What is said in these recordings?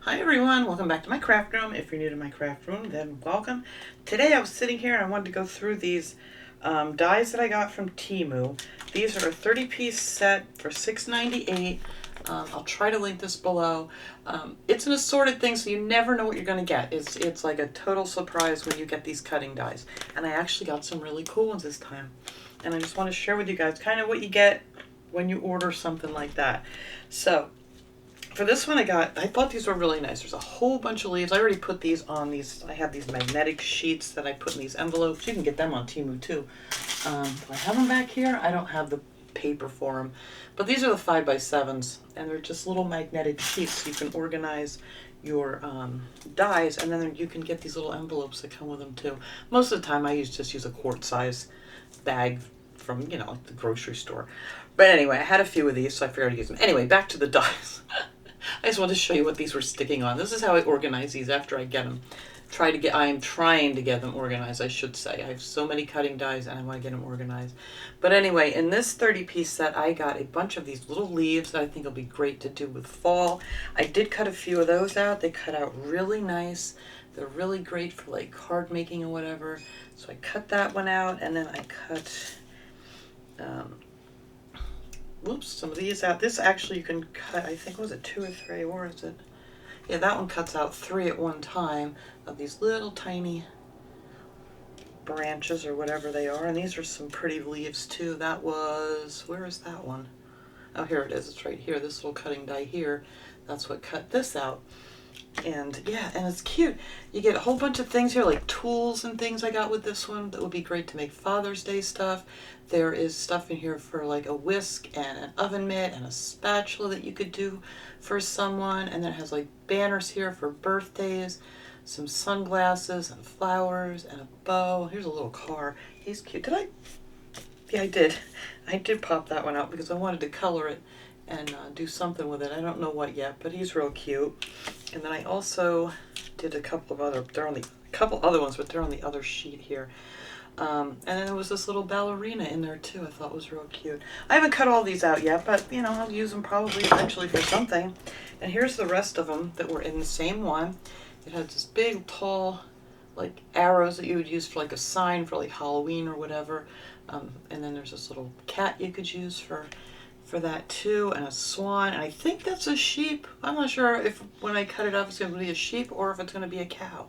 Hi everyone, welcome back to my craft room. If you're new to my craft room, then welcome. Today I was sitting here and I wanted to go through these dies that I got from Temu. These are a 30-piece set for $6.98. I'll try to link this below. It's an assorted thing, so you never know what you're going to get. It's like a total surprise when you get these cutting dies. And I actually got some really cool ones this time. And I just want to share with you guys kind of what you get when you order something like that. So for this one I thought these were really nice. There's a whole bunch of leaves. I already put these on these. I have these magnetic sheets that I put in these envelopes. You can get them on Temu too. Do I have them back here? I don't have the paper for them. But these are the 5x7s, and they're just little magnetic sheets so you can organize your dies, and then you can get these little envelopes that come with them too. Most of the time I just use a quart size bag from, like the grocery store. But anyway, I had a few of these, so I figured I'd use them. Anyway, back to the dies. I just wanted to show you what these were sticking on. This is how I organize these after I get them. I am trying to get them organized, I should say. I have so many cutting dies and I want to get them organized. But anyway, in this 30-piece set, I got a bunch of these little leaves that I think will be great to do with fall. I did cut a few of those out. They cut out really nice. They're really great for like card making or whatever. So I cut that one out, and then I cut some of these out. This actually you can cut, I think, was it 2 or 3, or is it? Yeah, that one cuts out 3 at one time of these little tiny branches or whatever they are. And these are some pretty leaves too. That was, where is that one? Oh, here it is. It's right here. This little cutting die here. That's what cut this out. And yeah, and it's cute. You get a whole bunch of things here, like tools and things I got with this one that would be great to make Father's Day stuff. There is stuff in here for like a whisk and an oven mitt and a spatula that you could do for someone. And then it has like banners here for birthdays, some sunglasses and flowers and a bow. Here's a little car. He's cute. Did I? Yeah, I did. I did pop that one out because I wanted to color it and do something with it. I don't know what yet, but he's real cute. And then I also did a couple of other, couple other ones, but they're on the other sheet here. And then there was this little ballerina in there too. I thought was real cute. I haven't cut all these out yet, but I'll use them probably eventually for something. And here's the rest of them that were in the same one. It has this big, tall, like arrows that you would use for like a sign for like Halloween or whatever. And then there's this little cat you could use for that too, and a swan, and I think that's a sheep. I'm not sure if when I cut it up it's going to be a sheep or if it's going to be a cow.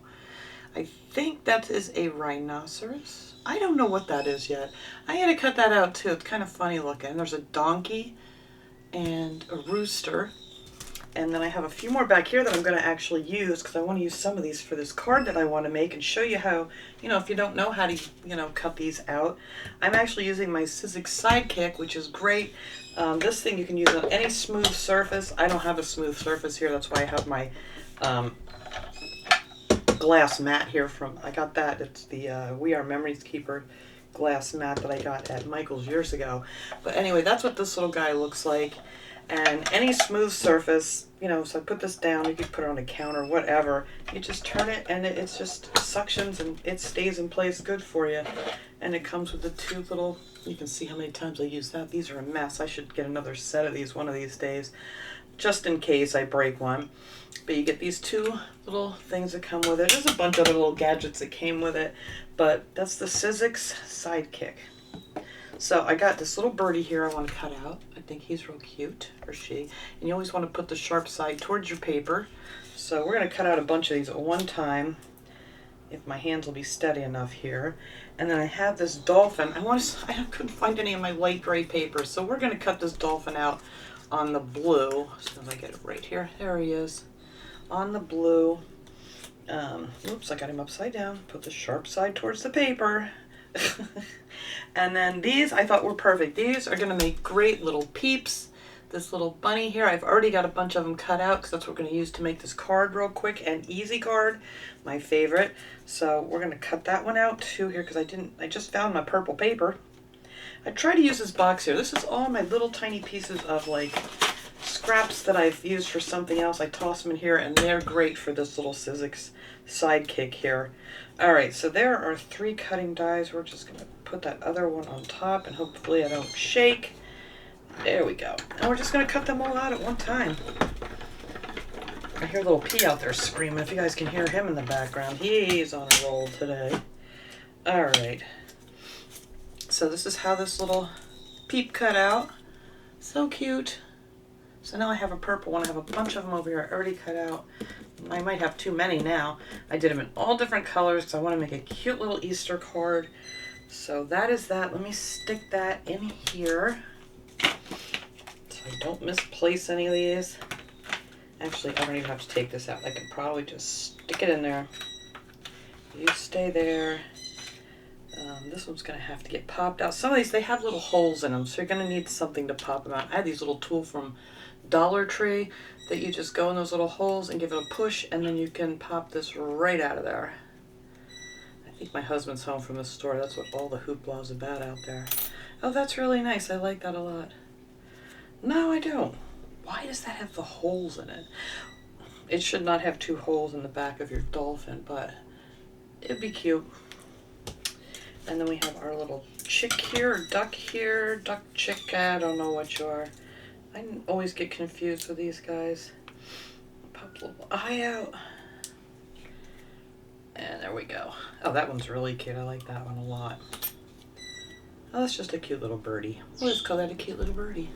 I think that is a rhinoceros. I don't know what that is yet. I had to cut that out too. It's kind of funny looking. There's a donkey and a rooster. And then I have a few more back here that I'm going to actually use because I want to use some of these for this card that I want to make and show you how, if you don't know how to, cut these out. I'm actually using my Sizzix Sidekick, which is great. This thing you can use on any smooth surface. I don't have a smooth surface here. That's why I have my glass mat here I got that. It's the We Are Memories Keeper glass mat that I got at Michael's years ago. But anyway, that's what this little guy looks like. And any smooth surface, so I put this down, you could put it on a counter, whatever. You just turn it and it's just suctions and it stays in place good for you. And it comes with the 2 little, you can see how many times I use that. These are a mess. I should get another set of these one of these days, just in case I break one. But you get these 2 little things that come with it. There's a bunch of other little gadgets that came with it, but that's the Sizzix Sidekick. So I got this little birdie here I want to cut out. I think he's real cute, or she. And you always want to put the sharp side towards your paper. So we're going to cut out a bunch of these at one time, if my hands will be steady enough here. And then I have this dolphin. I couldn't find any of my light gray paper, so we're going to cut this dolphin out on the blue. As soon as I get it right here. There he is. On the blue. Oops, I got him upside down. Put the sharp side towards the paper. And then these I thought were perfect. These are going to make great little peeps. This little bunny here, I've already got a bunch of them cut out because that's what we're going to use to make this card real quick and easy card, my favorite. So we're going to cut that one out too here because I just found my purple paper. I try to use this box here. This is all my little tiny pieces of like scraps that I've used for something else. I toss them in here and they're great for this little Sizzix Sidekick here. Alright, so there are 3 cutting dies. We're just going to put that other one on top and hopefully I don't shake. There we go. And we're just going to cut them all out at one time. I hear little P out there screaming. If you guys can hear him in the background, he's on a roll today. All right. So this is how this little peep cut out. So cute. So now I have a purple one. I have a bunch of them over here already cut out. I might have too many now. I did them in all different colors because I want to make a cute little Easter card. So that is that. Let me stick that in here so I don't misplace any of these. Actually, I don't even have to take this out. I can probably just stick it in there. You stay there. This one's going to have to get popped out. Some of these, they have little holes in them, so you're going to need something to pop them out. I had these little tool from Dollar Tree that you just go in those little holes and give it a push, and then you can pop this right out of there. I think my husband's home from the store. That's what all the hoopla is about out there. Oh, that's really nice. I like that a lot. No, I don't. Why does that have the holes in it? It should not have 2 holes in the back of your dolphin, but it'd be cute. And then we have our little chick here, or duck here, duck chick, I don't know what you are. I always get confused with these guys. Pop the little eye out. And there we go. Oh, that one's really cute. I like that one a lot. Oh, that's just a cute little birdie. We'll just call that a cute little birdie.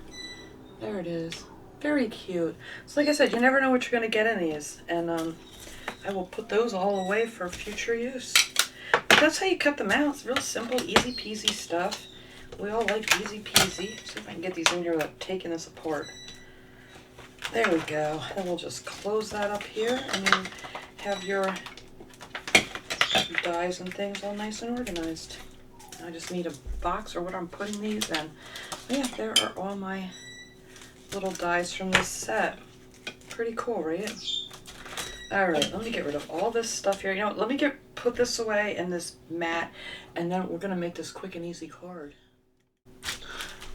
There it is. Very cute. So like I said, you never know what you're going to get in these. And I will put those all away for future use. But that's how you cut them out. It's real simple, easy peasy stuff. We all like easy peasy. See if I can get these in here without taking this apart. There we go. And we'll just close that up here and then have your dies and things all nice and organized. I just need a box or what I'm putting these in. But yeah, there are all my little dies from this set. Pretty cool, right? All right, let me get rid of all this stuff here. You know what, let me put this away in this mat, and then we're gonna make this quick and easy card.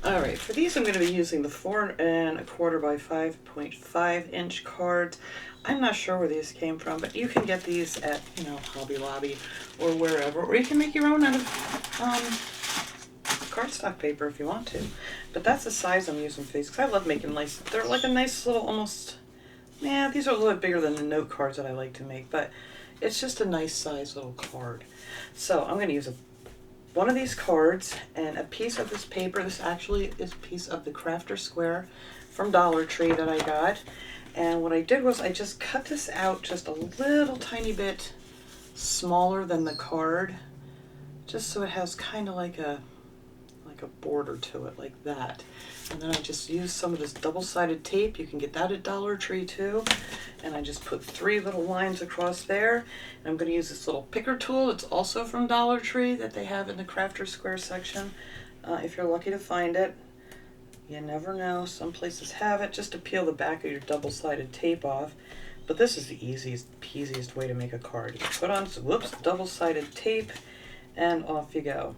All right, for these I'm gonna be using the 4 1/4 by 5.5 inch cards. I'm not sure where these came from, but you can get these at, you know, Hobby Lobby or wherever, or you can make your own out of cardstock paper if you want to. But that's the size I'm using for these, because I love making nice, they're like a nice little almost, yeah, these are a little bit bigger than the note cards that I like to make, but it's just a nice size little card. So I'm going to use one of these cards and a piece of this paper. This actually is a piece of the Crafter Square from Dollar Tree that I got. And what I did was I just cut this out just a little tiny bit smaller than the card, just so it has kind of like a border to it, like that. And then I just used some of this double-sided tape. You can get that at Dollar Tree too. And I just put 3 little lines across there. And I'm going to use this little picker tool. It's also from Dollar Tree that they have in the Crafter Square section. If you're lucky to find it. You never know. Some places have it, just to peel the back of your double-sided tape off. But this is the easiest, peasiest way to make a card. You put on some, double-sided tape, and off you go.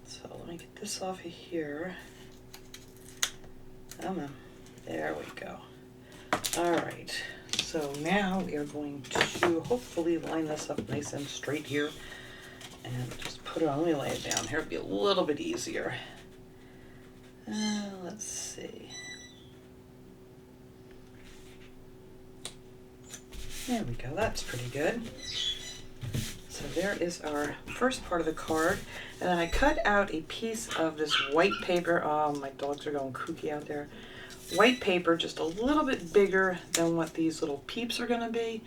So let me get this off of here. Come on. There we go. All right. So now we are going to hopefully line this up nice and straight here. And just put it on. Let me lay it down here. It'll be a little bit easier. Let's see. There we go. That's pretty good. So there is our first part of the card. And then I cut out a piece of this white paper. Oh, my dogs are going kooky out there. White paper, just a little bit bigger than what these little peeps are going to be.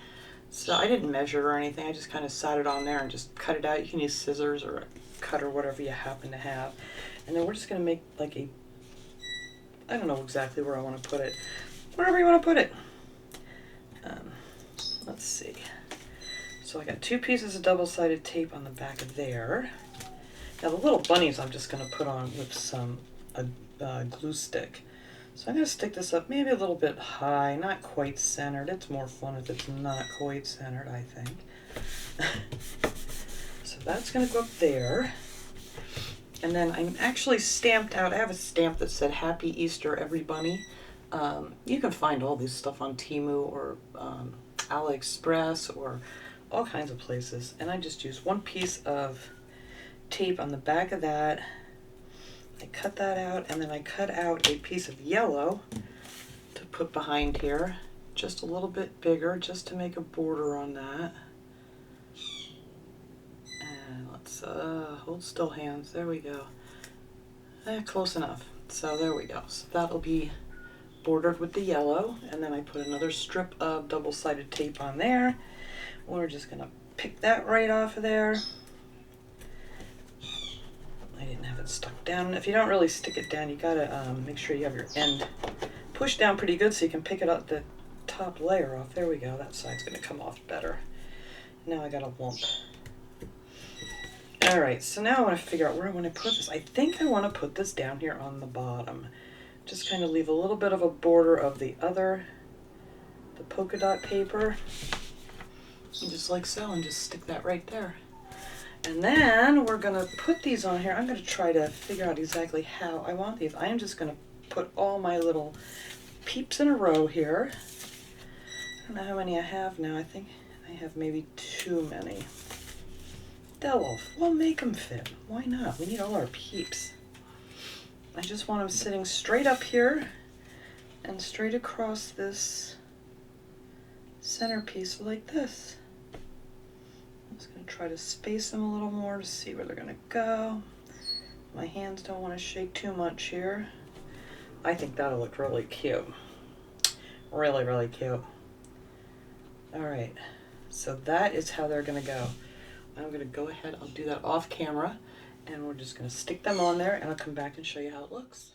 So I didn't measure or anything. I just kind of sat it on there and just cut it out. You can use scissors or a cutter, whatever you happen to have. And then we're just going to make like a, I don't know exactly where I want to put it. Wherever you want to put it. Let's see. So I got 2 pieces of double-sided tape on the back of there. Now the little bunnies I'm just going to put on with some glue stick. So I'm going to stick this up maybe a little bit high, not quite centered. It's more fun if it's not quite centered, I think. So that's going to go up there. And then I'm actually stamped out. I have a stamp that said Happy Easter Every Bunny. You can find all this stuff on Temu or AliExpress or all kinds of places. And I just used 1 piece of tape on the back of that. I cut that out, and then I cut out a piece of yellow to put behind here, just a little bit bigger just to make a border on that. And let's hold still hands. There we go. Close enough. So there we go. So that'll be bordered with the yellow, and then I put another strip of double-sided tape on there. We're just gonna pick that right off of there. I didn't have it stuck down. If you don't really stick it down, you gotta make sure you have your end pushed down pretty good so you can pick it up the top layer off. There we go. That side's gonna come off better. Now I got a lump. All right, so now I want to figure out where I want to put this. I think I want to put this down here on the bottom. Just kind of leave a little bit of a border of the polka dot paper. And just like so, and just stick that right there. And then we're gonna put these on here. I'm gonna try to figure out exactly how I want these. I am just gonna put all my little peeps in a row here. I don't know how many I have now. I think I have maybe too many. We'll make them fit. Why not? We need all our peeps. I just want them sitting straight up here and straight across this centerpiece like this. I'm just going to try to space them a little more to see where they're going to go. My hands don't want to shake too much here. I think that'll look really cute. Really, really cute. All right, so that is how they're going to go. I'm going to go ahead, I'll do that off camera, and we're just going to stick them on there, and I'll come back and show you how it looks.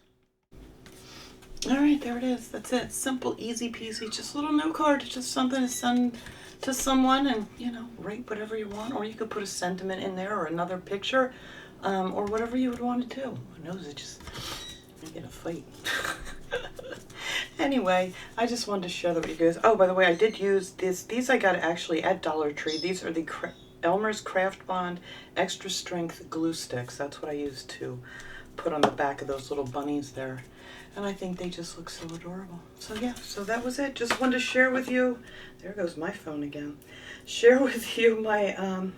All right, there it is. That's it. Simple, easy peasy, just a little note card, just something to send to someone, and, you know, write whatever you want, or you could put a sentiment in there or another picture, or whatever you would want to do. Who knows, it just, I get a fight. Anyway, I just wanted to share that with you guys. Oh, by the way, I did use this. These I got actually at Dollar Tree. These are the Elmer's Craft Bond Extra Strength Glue Sticks. That's what I used to put on the back of those little bunnies there. And I think they just look so adorable. So yeah, so that was it. Just wanted to share with you. There goes my phone again. Share with you my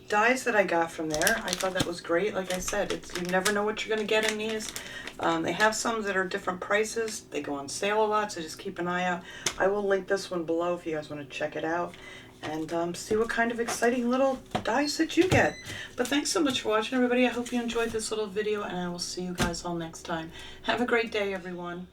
dies that I got from there. I thought that was great. Like I said, you never know what you're going to get in these. They have some that are different prices. They go on sale a lot, so just keep an eye out. I will link this one below if you guys want to check it out and see what kind of exciting little dies that you get. But thanks so much for watching, everybody. I hope you enjoyed this little video, and I will see you guys all next time. Have a great day, everyone.